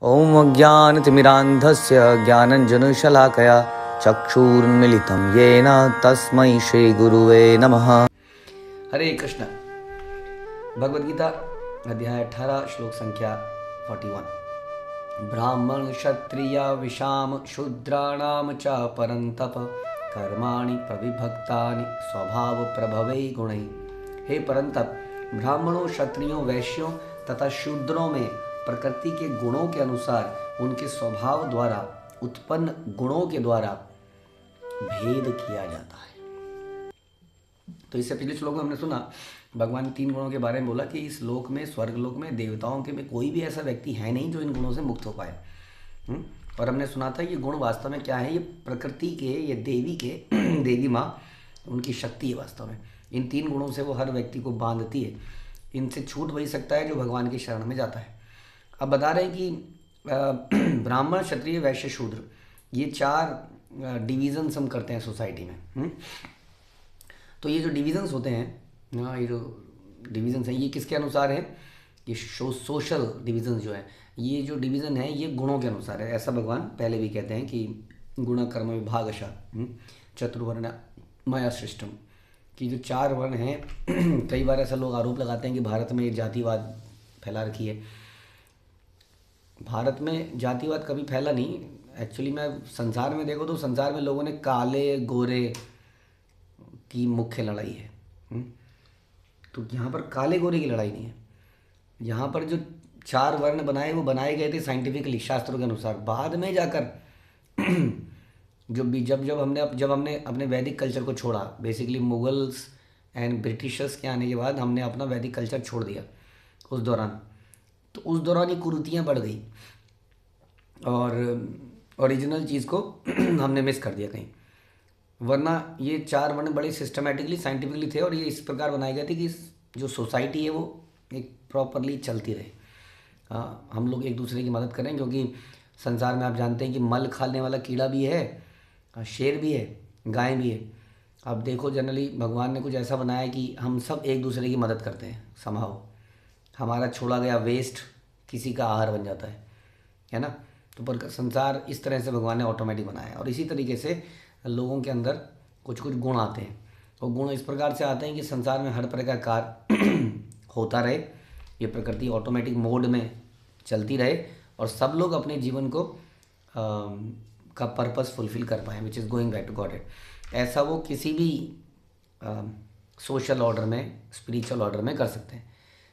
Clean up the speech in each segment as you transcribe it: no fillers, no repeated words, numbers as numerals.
ॐ अज्ञानतिमिरान्धस्य ज्ञानञ्जनशलाकया चक्षुरुन्मीलितं येन तस्मै श्रीगुरुवे नमः। हरे कृष्ण। भगवद गीता अध्याय 18 श्लोक संख्या 41। ब्राह्मण क्षत्रिय विषाम शूद्राणाम च परंतप कर्माणि प्रविभक्तानि स्वभाव प्रभवै गुणै। हे परंतप, ब्राह्मणों, क्षत्रियों, वैश्यों तथा शूद्रों में प्रकृति के गुणों के अनुसार उनके स्वभाव द्वारा उत्पन्न गुणों के द्वारा भेद किया जाता है। तो इससे पिछले श्लोक में हमने सुना भगवान ने 3 गुणों के बारे में बोला कि इस लोक में, स्वर्ग लोक में, देवताओं के में कोई भी ऐसा व्यक्ति है नहीं जो इन गुणों से मुक्त हो पाए। और हमने सुना था ये गुण वास्तव में क्या है, ये प्रकृति के, ये देवी के देवी माँ उनकी शक्ति है। वास्तव में इन 3 गुणों से वो हर व्यक्ति को बांधती है। इनसे छूट वही सकता है जो भगवान की शरण में जाता है। अब बता रहे हैं कि ब्राह्मण, क्षत्रिय, वैश्य, शूद्र, ये 4 डिविजन्स हम करते हैं सोसाइटी में। तो ये जो डिविजन्स होते हैं, ये जो डिविजन्स हैं, ये किसके अनुसार है? ये सोशल डिविजन्स जो है, ये जो डिवीज़न है ये गुणों के अनुसार है। ऐसा भगवान पहले भी कहते हैं कि गुण कर्म विभागशः चतुर्वर्ण मया सृष्टम, कि जो 4 वर्ण हैं कई बार ऐसा लोग आरोप लगाते हैं कि भारत में जातिवाद फैला रखी है। भारत में जातिवाद कभी फैला नहीं। एक्चुअली मैं संसार में देखो तो संसार में लोगों ने काले गोरे की मुख्य लड़ाई है। तो यहाँ पर काले गोरे की लड़ाई नहीं है। यहाँ पर जो 4 वर्ण बनाए वो बनाए गए थे साइंटिफिकली, शास्त्रों के अनुसार। बाद में जाकर जब हमने अपने वैदिक कल्चर को छोड़ा, बेसिकली मुगल्स एंड ब्रिटिशर्स के आने के बाद हमने अपना वैदिक कल्चर छोड़ दिया उस दौरान। तो उस दौरान ये कुरीतियाँ बढ़ गई और ओरिजिनल चीज़ को हमने मिस कर दिया कहीं। वरना ये 4 वर्ण बड़े सिस्टमेटिकली, साइंटिफिकली थे और ये इस प्रकार बनाए गए थे कि जो सोसाइटी है वो एक प्रॉपरली चलती रहे। हम लोग एक दूसरे की मदद करें, क्योंकि संसार में आप जानते हैं कि मल खाने वाला कीड़ा भी है, शेर भी है, गाय भी है। अब देखो जनरली भगवान ने कुछ ऐसा बनाया कि हम सब एक दूसरे की मदद करते हैं। समहाउ हमारा छोड़ा गया वेस्ट किसी का आहार बन जाता है ना। तो पर संसार इस तरह से भगवान ने ऑटोमेटिक बनाया है। और इसी तरीके से लोगों के अंदर कुछ कुछ गुण आते हैं। और गुण इस प्रकार से आते हैं कि संसार में हर प्रकार का कार्य होता रहे, ये प्रकृति ऑटोमेटिक मोड में चलती रहे और सब लोग अपने जीवन को का पर्पस फुलफिल कर पाएँ, which is going back to God. ऐसा वो किसी भी सोशल ऑर्डर में, स्पिरिचुअल ऑर्डर में कर सकते हैं,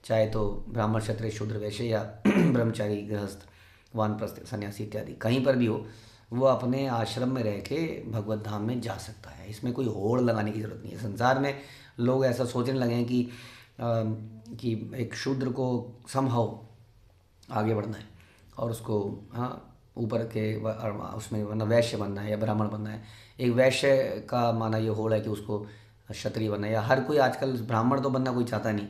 चाहे तो ब्राह्मण, क्षत्रिय, शूद्र, वैश्य या ब्रह्मचारी, गृहस्थ, वानप्रस्थ, सन्यासी इत्यादि, कहीं पर भी हो, वो अपने आश्रम में रह के भगवत धाम में जा सकता है। इसमें कोई होड़ लगाने की ज़रूरत नहीं है। संसार में लोग ऐसा सोचने लगे हैं कि एक शूद्र को समहाउ आगे बढ़ना है और उसको ऊपर के उसमें वरना वैश्य बनना है या ब्राह्मण बनना है। एक वैश्य का माना ये होड़ है कि उसको क्षत्रिय बनना है, या हर कोई आजकल ब्राह्मण तो बनना कोई चाहता नहीं,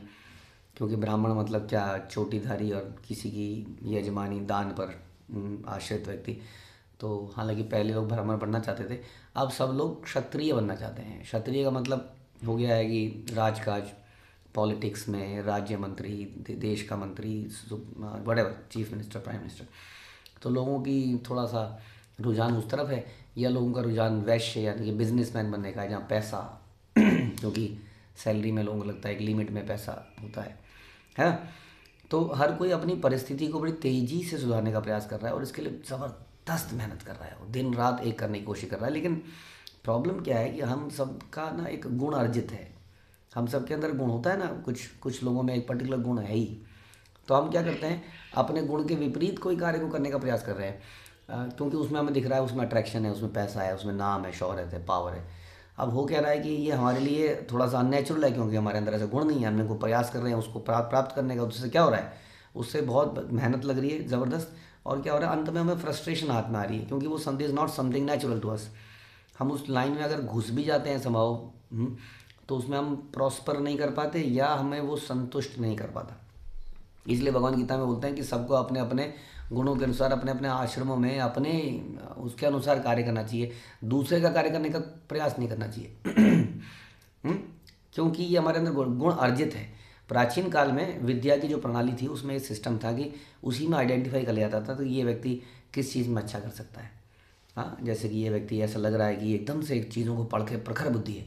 क्योंकि ब्राह्मण मतलब क्या, चोटीधारी और किसी की यजमानी, दान पर आश्रित व्यक्ति। तो हालांकि पहले लोग ब्राह्मण बनना चाहते थे, अब सब लोग क्षत्रिय बनना चाहते हैं। क्षत्रिय का मतलब हो गया है कि राजकाज, पॉलिटिक्स में राज्य मंत्री, देश का मंत्री, whatever, chief minister, prime minister. तो लोगों की थोड़ा सा रुझान उस तरफ है, या लोगों का रुझान वैश्य यानी कि बिजनेसमैन बनने का है, जहाँ पैसा क्योंकि सैलरी में लोगों को लगता है एक लिमिट में पैसा होता है। तो हर कोई अपनी परिस्थिति को बड़ी तेज़ी से सुधारने का प्रयास कर रहा है और इसके लिए ज़बरदस्त मेहनत कर रहा है, दिन रात एक करने की कोशिश कर रहा है। लेकिन प्रॉब्लम क्या है कि हम सबका ना एक गुण अर्जित है। हम सब के अंदर गुण होता है ना, कुछ लोगों में एक पर्टिकुलर गुण है ही। तो हम क्या करते हैं, अपने गुण के विपरीत कोई कार्य को करने का प्रयास कर रहे हैं, क्योंकि उसमें हमें दिख रहा है, उसमें अट्रैक्शन है, उसमें पैसा है, उसमें नाम है, शोहरत है, पावर है। अब हो क्या रहा है कि ये हमारे लिए थोड़ा सा अननेचुरल है, क्योंकि हमारे अंदर ऐसा गुण नहीं है। हमने को प्रयास कर रहे हैं उसको प्राप्त करने का। उससे क्या हो रहा है, उससे बहुत मेहनत लग रही है ज़बरदस्त, और क्या हो रहा है, अंत में हमें फ्रस्ट्रेशन हाथ में आ रही है, क्योंकि वो something is not something natural to us. हम उस लाइन में अगर घुस भी जाते हैं संभव, तो उसमें हम प्रॉस्पर नहीं कर पाते या हमें वो संतुष्ट नहीं कर पाता। इसलिए भगवान गीता में बोलते हैं कि सबको अपने अपने गुणों के अनुसार अपने अपने आश्रमों में अपने उसके अनुसार कार्य करना चाहिए, दूसरे का कार्य करने का प्रयास नहीं करना चाहिए। क्योंकि ये हमारे अंदर गुण अर्जित है। प्राचीन काल में विद्या की जो प्रणाली थी उसमें एक सिस्टम था कि उसी में आइडेंटिफाई कर लिया जाता था तो ये व्यक्ति किस चीज़ में अच्छा कर सकता है। हाँ, जैसे कि ये व्यक्ति ऐसा लग रहा है कि एकदम से चीज़ों को पढ़ के प्रखर बुद्धि है,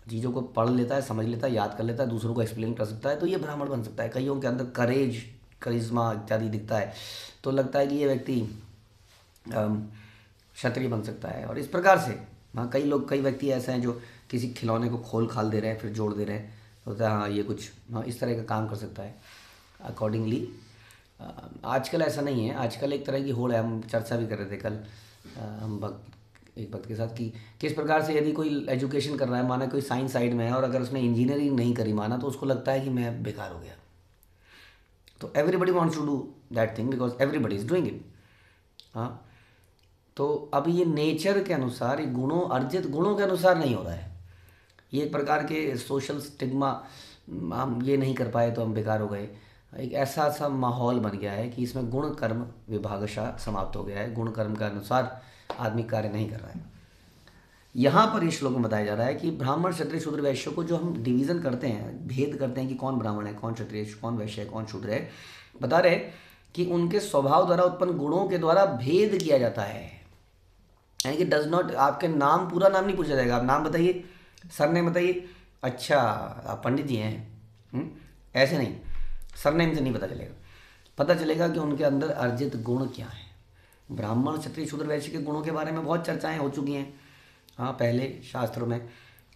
चीज़ों को पढ़ लेता है, समझ लेता है, याद कर लेता है, दूसरों को एक्सप्लेन कर सकता है, तो ये ब्राह्मण बन सकता है। कईयों के अंदर करेज, करिश्मा इत्यादि दिखता है तो लगता है कि ये व्यक्ति क्षत्रिय बन सकता है। और इस प्रकार से हाँ, कई व्यक्ति ऐसे हैं जो किसी खिलौने को खोल खाल दे रहे हैं फिर जोड़ दे रहे हैं, तो होता है हाँ ये कुछ हाँ इस तरह का काम कर सकता है। अकॉर्डिंगली आजकल ऐसा नहीं है, आजकल एक तरह की होड़ है। हम चर्चा भी कर रहे थे कल एक भक्त के साथ कि किस प्रकार से यदि कोई एजुकेशन कर रहा है, माना कोई साइंस साइड में है और अगर उसने इंजीनियरिंग नहीं करी माना, तो उसको लगता है कि मैं बेकार हो गया। तो everybody wants to do that thing because everybody is doing it. हाँ, तो अब ये नेचर के अनुसार, ये गुणों, अर्जित गुणों के अनुसार नहीं हो रहा है। ये एक प्रकार के सोशल स्टिग्मा, हम ये नहीं कर पाए तो हम बेकार हो गए, एक ऐसा सा माहौल बन गया है कि इसमें गुण कर्म विभागशः समाप्त हो गया है। गुण कर्म के अनुसार आदमी कार्य नहीं कर रहा है। यहाँ पर इस श्लोक में बताया जा रहा है कि ब्राह्मण क्षत्रिय शूद्र वैश्य को जो हम डिवीज़न करते हैं, भेद करते हैं कि कौन ब्राह्मण है, कौन क्षत्रिय, कौन वैश्य है, कौन शूद्र है, बता रहे कि उनके स्वभाव द्वारा उत्पन्न गुणों के द्वारा भेद किया जाता है। यानी कि डज नॉट, आपके नाम, पूरा नाम नहीं पूछा जाएगा, आप नाम बताइए, सरनेम बताइए, अच्छा आप पंडित जी हैं, ऐसे नहीं, सरनेम से नहीं पता चलेगा। पता चलेगा कि उनके अंदर अर्जित गुण क्या है। ब्राह्मण क्षत्रिय शूद्र वैश्य के गुणों के बारे में बहुत चर्चाएं हो चुकी हैं। हाँ, पहले शास्त्रों में,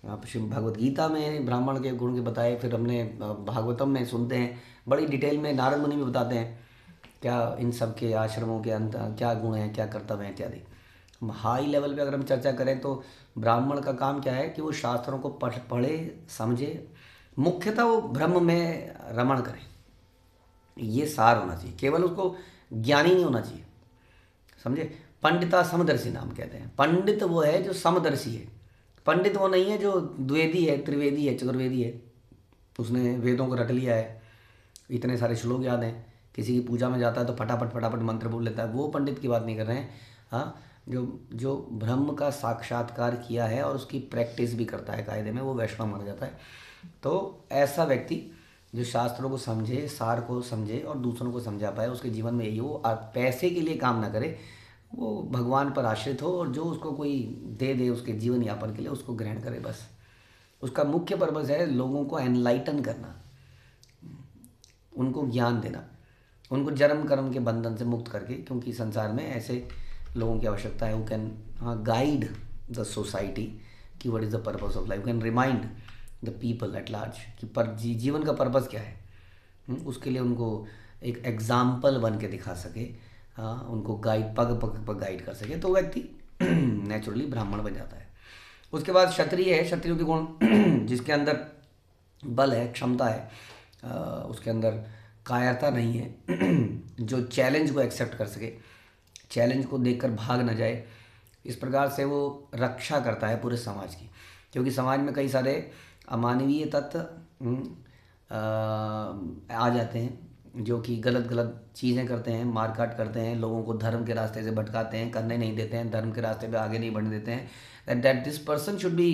आप भगवत गीता में ब्राह्मण के गुण के बताए, फिर हमने भागवतम में सुनते हैं बड़ी डिटेल में, नारद मुनि भी बताते हैं क्या इन सब के आश्रमों के अंदर क्या गुण हैं, क्या कर्तव्य हैं इत्यादि। हाई लेवल पे अगर हम चर्चा करें तो ब्राह्मण का काम क्या है कि वो शास्त्रों को पढ़े समझे, मुख्यतः वो ब्रह्म में रमण करे, ये सार होना चाहिए। केवल उसको ज्ञानी नहीं होना चाहिए, समझे। पंडिता समदर्शी नाम कहते हैं। पंडित वो है जो समदर्शी है। पंडित वो नहीं है जो द्विवेदी है, त्रिवेदी है, चतुर्वेदी है, उसने वेदों को रट लिया है, इतने सारे श्लोक याद हैं, किसी की पूजा में जाता है तो फटाफट फटाफट मंत्र बोल लेता है, वो पंडित की बात नहीं कर रहे हैं। हाँ, जो ब्रह्म का साक्षात्कार किया है और उसकी प्रैक्टिस भी करता है कायदे में, वो वैष्णव माना जाता है। तो ऐसा व्यक्ति जो शास्त्रों को समझे, सार को समझे और दूसरों को समझा पाए, उसके जीवन में यही हो, पैसे के लिए काम ना करे, वो भगवान पर आश्रित हो और जो उसको कोई दे उसके जीवन यापन के लिए उसको ग्रहण करे। बस उसका मुख्य पर्पस है लोगों को एनलाइटन करना, उनको ज्ञान देना, उनको जन्म कर्म के बंधन से मुक्त करके, क्योंकि संसार में ऐसे लोगों की आवश्यकता है who can guide the society कि what is the purpose of life, can remind the people at large कि जीवन का पर्पस क्या है। उसके लिए उनको एक एग्जाम्पल बन के दिखा सके, उनको गाइड, पग पग पर गाइड कर सके, तो व्यक्ति नेचुरली ब्राह्मण बन जाता है। उसके बाद क्षत्रिय है, क्षत्रियों के गुण जिसके अंदर बल है, क्षमता है, उसके अंदर कायरता नहीं है, जो चैलेंज को एक्सेप्ट कर सके, चैलेंज को देखकर भाग न जाए, इस प्रकार से वो रक्षा करता है पूरे समाज की। क्योंकि समाज में कई सारे अमानवीय तत्व आ जाते हैं जो कि गलत गलत चीज़ें करते हैं, मारकाट करते हैं, लोगों को धर्म के रास्ते से भटकाते हैं, करने नहीं देते हैं, धर्म के रास्ते पे आगे नहीं बढ़ने देते हैं। That this person should be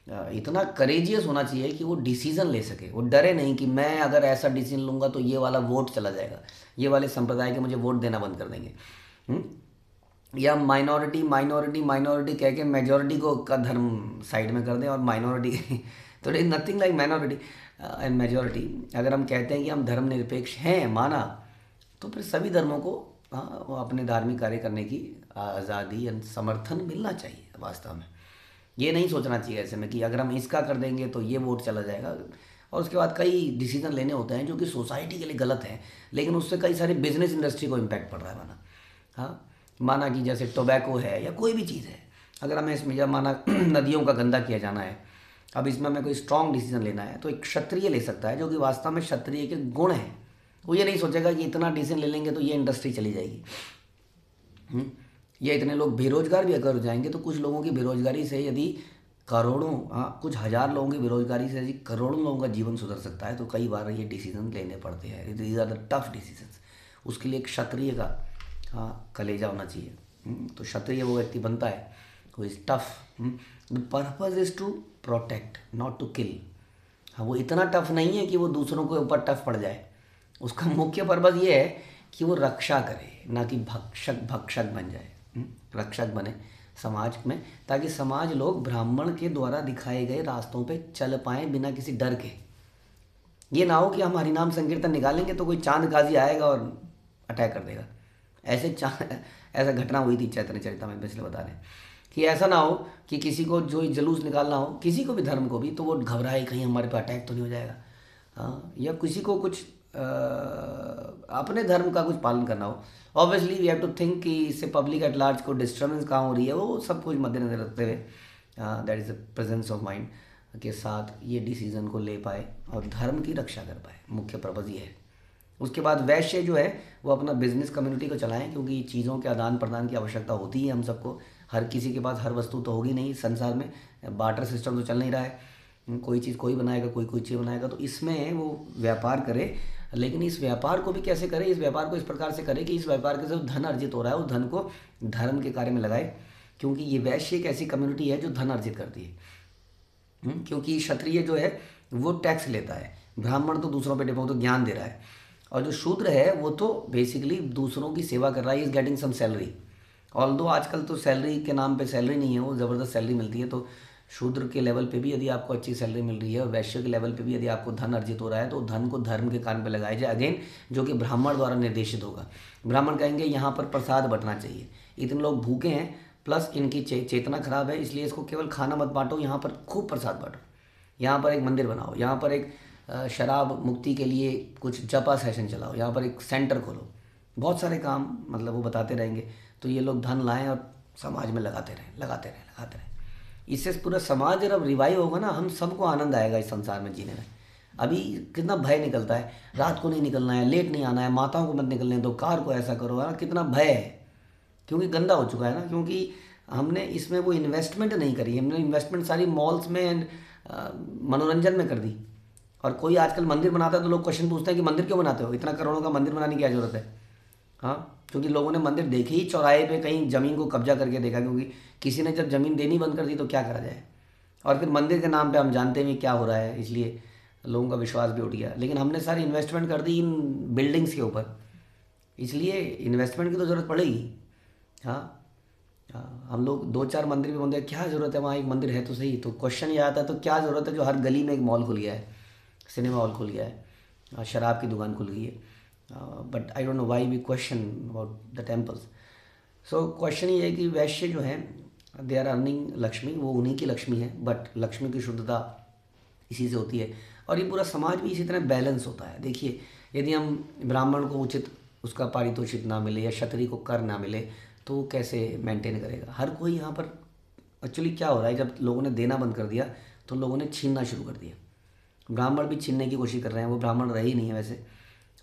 इतना करेजियस होना चाहिए कि वो डिसीज़न ले सके, वो डरे नहीं कि मैं अगर ऐसा डिसीजन लूँगा तो ये वाला वोट चला जाएगा, ये वाले संप्रदाय के मुझे वोट देना बंद कर देंगे, या माइनॉरिटी माइनॉरिटी माइनॉरिटी कह के मेजॉरिटी को का धर्म साइड में कर दें और माइनॉरिटी तो it nothing like minority and majority. अगर हम कहते हैं कि हम धर्मनिरपेक्ष हैं, माना, तो फिर सभी धर्मों को अपने धार्मिक कार्य करने की आज़ादी एंड समर्थन मिलना चाहिए। वास्तव में ये नहीं सोचना चाहिए ऐसे में कि अगर हम इसका कर देंगे तो ये वोट चला जाएगा, और उसके बाद कई डिसीजन लेने होते हैं जो कि सोसाइटी के लिए गलत हैं, लेकिन उससे कई सारी बिजनेस इंडस्ट्री को इम्पैक्ट पड़ रहा है। माना कि जैसे टोबैको है या कोई भी चीज़ है, अगर हमें इसमें या माना नदियों का गंदा किया जाना है, अब इसमें हमें कोई स्ट्रॉन्ग डिसीजन लेना है तो एक क्षत्रिय ले सकता है, जो कि वास्तव में क्षत्रिय के गुण हैं। वो ये नहीं सोचेगा कि इतना डिसीजन ले लेंगे तो ये इंडस्ट्री चली जाएगी, या इतने लोग बेरोजगार भी अगर हो जाएंगे तो कुछ लोगों की बेरोजगारी से यदि करोड़ों, कुछ हज़ार लोगों की बेरोजगारी से यदि करोड़ों लोगों का जीवन सुधर सकता है, तो कई बार ये डिसीजन लेने पड़ते हैं। These are the tough decisions. उसके लिए एक क्षत्रिय का कलेजा होना चाहिए। तो क्षत्रिय वो व्यक्ति बनता है who is tough. The purpose is to protect, not to kill. हाँ, वो इतना टफ नहीं है कि वो दूसरों के ऊपर टफ पड़ जाए। उसका मुख्य पर्पज़ ये है कि वो रक्षा करे, ना कि भक्षक भक्षक बन जाए। रक्षक बने समाज में, ताकि समाज लोग ब्राह्मण के द्वारा दिखाए गए रास्तों पे चल पाएँ बिना किसी डर के। ये ना हो कि हम हरिनाम संकीर्तन निकालेंगे तो कोई चांद गाजी आएगा और अटैक कर देगा। ऐसा घटना हुई थी चैतन्य चरितमृत में, इसलिए बता रहे हैं कि ऐसा ना हो कि किसी को जो जुलूस निकालना हो, किसी को भी धर्म को भी, तो वो घबराए कहीं हमारे पे अटैक तो नहीं हो जाएगा। हाँ, या किसी को कुछ अपने धर्म का कुछ पालन करना हो। Obviously we have to think कि इससे पब्लिक एट लार्ज को डिस्टर्बेंस कहाँ हो रही है, वो सब कुछ मद्देनजर रखते हुए that is the presence of mind के साथ ये डिसीज़न को ले पाए और धर्म की रक्षा कर पाए। मुख्य पर्पज़ ये है। उसके बाद वैश्य जो है वो अपना बिजनेस कम्युनिटी को चलाएं, क्योंकि चीज़ों के आदान प्रदान की आवश्यकता होती है हम सबको। हर किसी के पास हर वस्तु तो होगी नहीं संसार में, बार्टर सिस्टम तो चल नहीं रहा है। कोई चीज़ कोई बनाएगा, कोई चीज़ बनाएगा, तो इसमें वो व्यापार करे। लेकिन इस व्यापार को भी कैसे करे? इस व्यापार को इस प्रकार से करे कि इस व्यापार के जो धन अर्जित हो रहा है उस धन को धर्म के कार्य में लगाए, क्योंकि ये वैश्य एक ऐसी कम्युनिटी है जो धन अर्जित करती है। क्योंकि क्षत्रिय जो है वो टैक्स लेता है, ब्राह्मण तो दूसरों पे डिपेंड, तो ज्ञान दे रहा है, और जो शूद्र है वो तो बेसिकली दूसरों की सेवा कर रहा है, is getting some salary. Although आजकल तो सैलरी के नाम पे सैलरी नहीं है, वो ज़बरदस्त सैलरी मिलती है। तो शूद्र के लेवल पे भी यदि आपको अच्छी सैलरी मिल रही है और वैश्य के लेवल पे भी यदि आपको धन अर्जित हो रहा है, तो धन को धर्म के कारण पे लगाया जाए, अगेन जो कि ब्राह्मण द्वारा निर्देशित होगा। ब्राह्मण कहेंगे यहाँ पर प्रसाद बंटना चाहिए, इतने लोग भूखे हैं, प्लस इनकी चेतना खराब है, इसलिए इसको केवल खाना मत बांटो, यहाँ पर खूब प्रसाद बांटो, यहाँ पर एक मंदिर बनाओ, यहाँ पर एक शराब मुक्ति के लिए कुछ जपा सेशन चलाओ, यहाँ पर एक सेंटर खोलो। बहुत सारे काम मतलब वो बताते रहेंगे, तो ये लोग धन लाएं और समाज में लगाते रहें। इससे पूरा समाज जब रिवाइव होगा ना, हम सबको आनंद आएगा इस संसार में जीने में। अभी कितना भय निकलता है, रात को नहीं निकलना है, लेट नहीं आना है, माताओं को मत निकलने दो, कार को ऐसा करो, है कितना भय है, क्योंकि गंदा हो चुका है ना, क्योंकि हमने इसमें वो इन्वेस्टमेंट नहीं करी। हमने इन्वेस्टमेंट सारी मॉल्स में एंड मनोरंजन में कर दी। और कोई आजकल मंदिर बनाता है तो लोग क्वेश्चन पूछते हैं कि मंदिर क्यों बनाते हो, इतना करोड़ों का मंदिर बनाने की क्या जरूरत है? हाँ, क्योंकि लोगों ने मंदिर देखे ही चौराहे पे कहीं ज़मीन को कब्जा करके देखा, क्योंकि किसी ने जब ज़मीन देनी बंद कर दी तो क्या करा जाए। और फिर मंदिर के नाम पे हम जानते हैं क्या हो रहा है, इसलिए लोगों का विश्वास भी उठ गया। लेकिन हमने सारी इन्वेस्टमेंट कर दी इन बिल्डिंग्स के ऊपर, इसलिए इन्वेस्टमेंट की तो ज़रूरत पड़ेगी। हाँ, हम लोग 2-4 मंदिर भी बोलते हैं, क्या ज़रूरत है, वहाँ एक मंदिर है तो सही। तो क्वेश्चन ये आता है, तो क्या ज़रूरत है जो हर गली में एक मॉल खुल गया है, सिनेमा हॉल खुल गया है, शराब की दुकान खुल गई है। But I don't know why we question about the temples. So question ये है कि वैश्य जो है दे आर अर्निंग लक्ष्मी, वो उन्हीं की लक्ष्मी है, बट लक्ष्मी की शुद्धता इसी से होती है। और ये पूरा समाज भी इसी तरह बैलेंस होता है। देखिए, यदि हम ब्राह्मण को उचित उसका पारितोषिक ना मिले या क्षत्रिय को कर ना मिले, तो वो कैसे मेंटेन करेगा? हर कोई यहाँ पर एक्चुअली क्या हो रहा है, जब लोगों ने देना बंद कर दिया तो लोगों ने छीनना शुरू कर दिया। ब्राह्मण भी छीनने की कोशिश कर रहे हैं, वो ब्राह्मण रहे ही नहीं है वैसे,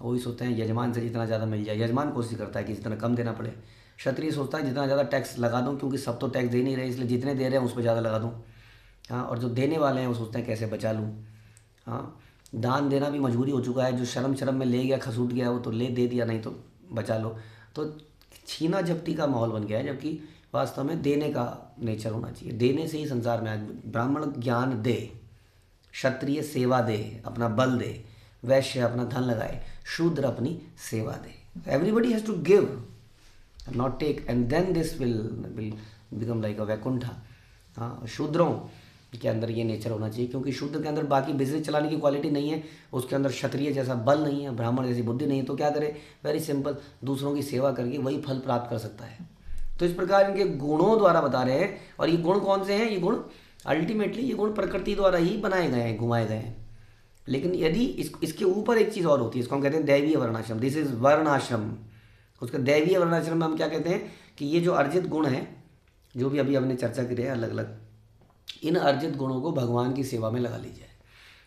वही सोचते हैं यजमान से जितना ज़्यादा मिल जाए। यजमान कोशिश करता है कि जितना कम देना पड़े, क्षत्रिय सोचता है जितना ज़्यादा टैक्स लगा दूँ, क्योंकि सब तो टैक्स दे नहीं रहे, इसलिए जितने दे रहे हैं उस पर ज़्यादा लगा दूँ। हाँ, और जो देने वाले हैं वो सोचते हैं कैसे बचा लूँ। हाँ, दान देना भी मजबूरी हो चुका है, जो शर्म में ले गया, खसूट गया, वो तो ले दे दिया, नहीं तो बचा लो। तो छीना झपटी का माहौल बन गया है, जबकि वास्तव में देने का नेचर होना चाहिए। देने से ही संसार में आज ब्राह्मण ज्ञान दे, क्षत्रिय सेवा दे, अपना बल दे, वैश्य अपना धन लगाए, शूद्र अपनी सेवा दे। Everybody has to give, not take, and then this will become like a Vaikuntha. हाँ, शूद्रों के अंदर ये नेचर होना चाहिए, क्योंकि शूद्र के अंदर बाकी बिजनेस चलाने की क्वालिटी नहीं है, उसके अंदर क्षत्रिय जैसा बल नहीं है, ब्राह्मण जैसी बुद्धि नहीं है, तो क्या करे? वेरी सिंपल, दूसरों की सेवा करके वही फल प्राप्त कर सकता है। तो इस प्रकार इनके गुणों द्वारा बता रहे हैं। और ये गुण कौन से हैं? ये गुण अल्टीमेटली ये गुण प्रकृति द्वारा ही बनाए गए हैं, घुमाए गए हैं। लेकिन यदि इसके ऊपर एक चीज़ और होती है, इसको हम कहते हैं दैवीय वर्णाश्रम। दिस इज वर्णाश्रम। उसका दैवीय वर्णाश्रम में हम क्या कहते हैं कि ये जो अर्जित गुण हैं, जो भी अभी हमने चर्चा की है अलग अलग, इन अर्जित गुणों को भगवान की सेवा में लगा लीजिए।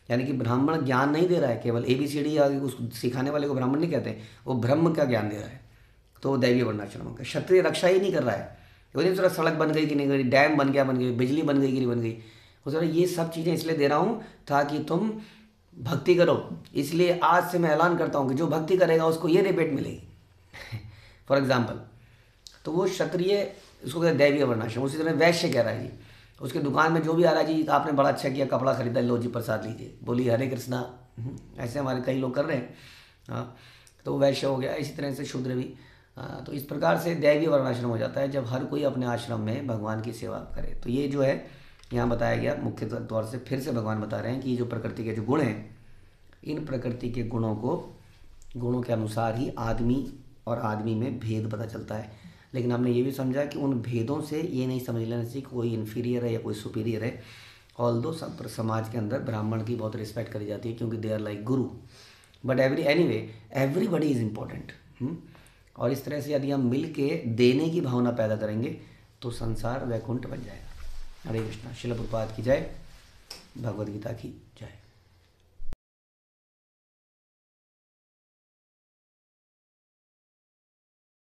यानी कि ब्राह्मण ज्ञान नहीं दे रहा है, केवल ABCD या उसको सिखाने वाले को ब्राह्मण नहीं कहते, वो ब्रह्म का ज्ञान दे रहा है, तो दैवीय वर्णाश्रम होगा। क्षत्रिय रक्षा ही नहीं कर रहा है, वो थोड़ा सड़क बन गई कि नहीं गई, डैम बन गया बन गई, बिजली बन गई कि नहीं बन गई, वो थोड़ा ये सब चीज़ें इसलिए दे रहा हूँ ताकि तुम भक्ति करो। इसलिए आज से मैं ऐलान करता हूँ कि जो भक्ति करेगा उसको ये रिबेट मिलेगी। फॉर एग्जाम्पल, तो वो क्षत्रिय, इसको कहते हैं दैवीय वर्णाश्रम। उसी तरह वैश्य कह रहा है जी, उसके दुकान में जो भी आ रहा है, जी आपने बड़ा अच्छा किया, कपड़ा खरीदा, लो जी प्रसाद लीजिए, बोली हरे कृष्णा। ऐसे हमारे कई लोग कर रहे हैं। हाँ, तो वैश्य हो गया, इसी तरह से शूद्र भी। तो इस प्रकार से दैवीय वर्णाश्रम हो जाता है जब हर कोई अपने आश्रम में भगवान की सेवा करे। तो ये जो है यहाँ बताया गया मुख्य तौर से, फिर से भगवान बता रहे हैं कि ये जो प्रकृति के जो गुण हैं, इन प्रकृति के गुणों के अनुसार ही आदमी और आदमी में भेद पता चलता है। लेकिन हमने ये भी समझा कि उन भेदों से ये नहीं समझ लेना चाहिए कोई इन्फीरियर है या कोई सुपीरियर है। ऑल्दो सब समाज के अंदर ब्राह्मण की बहुत रिस्पेक्ट करी जाती है क्योंकि they are like Guru, but everybody is important. और इस तरह से यदि हम मिल के देने की भावना पैदा करेंगे तो संसार वैकुंठ बन जाएगा। हरे कृष्णा। श्रील प्रभुपाद की जय। भगवद गीता की जय।